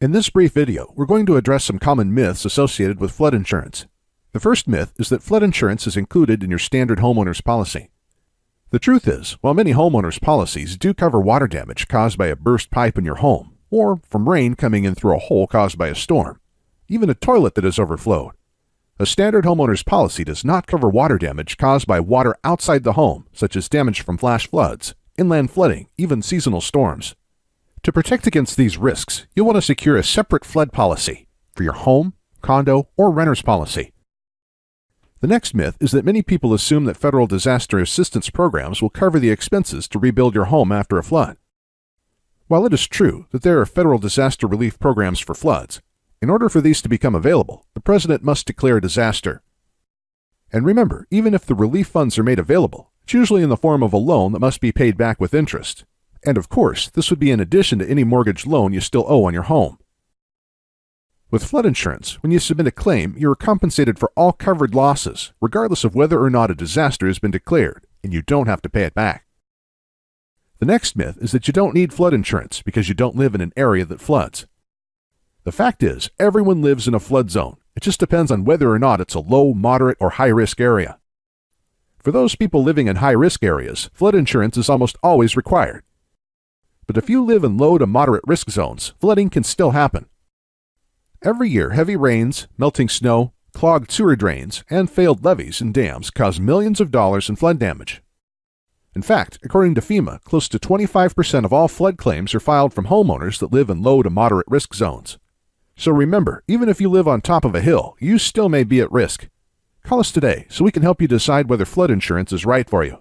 In this brief video, we're going to address some common myths associated with flood insurance. The first myth is that flood insurance is included in your standard homeowner's policy. The truth is, while many homeowners' policies do cover water damage caused by a burst pipe in your home, or from rain coming in through a hole caused by a storm, even a toilet that has overflowed, a standard homeowner's policy does not cover water damage caused by water outside the home, such as damage from flash floods, inland flooding, even seasonal storms. To protect against these risks, you'll want to secure a separate flood policy for your home, condo, or renter's policy. The next myth is that many people assume that federal disaster assistance programs will cover the expenses to rebuild your home after a flood. While it is true that there are federal disaster relief programs for floods, in order for these to become available, the president must declare a disaster. And remember, even if the relief funds are made available, it's usually in the form of a loan that must be paid back with interest. And of course, this would be in addition to any mortgage loan you still owe on your home. With flood insurance, when you submit a claim, you are compensated for all covered losses, regardless of whether or not a disaster has been declared, and you don't have to pay it back. The next myth is that you don't need flood insurance because you don't live in an area that floods. The fact is, everyone lives in a flood zone. It just depends on whether or not it's a low, moderate, or high-risk area. For those people living in high-risk areas, flood insurance is almost always required. But if you live in low to moderate risk zones, flooding can still happen. Every year, heavy rains, melting snow, clogged sewer drains, and failed levees and dams cause millions of dollars in flood damage. In fact, according to FEMA, close to 25% of all flood claims are filed from homeowners that live in low to moderate risk zones. So remember, even if you live on top of a hill, you still may be at risk. Call us today so we can help you decide whether flood insurance is right for you.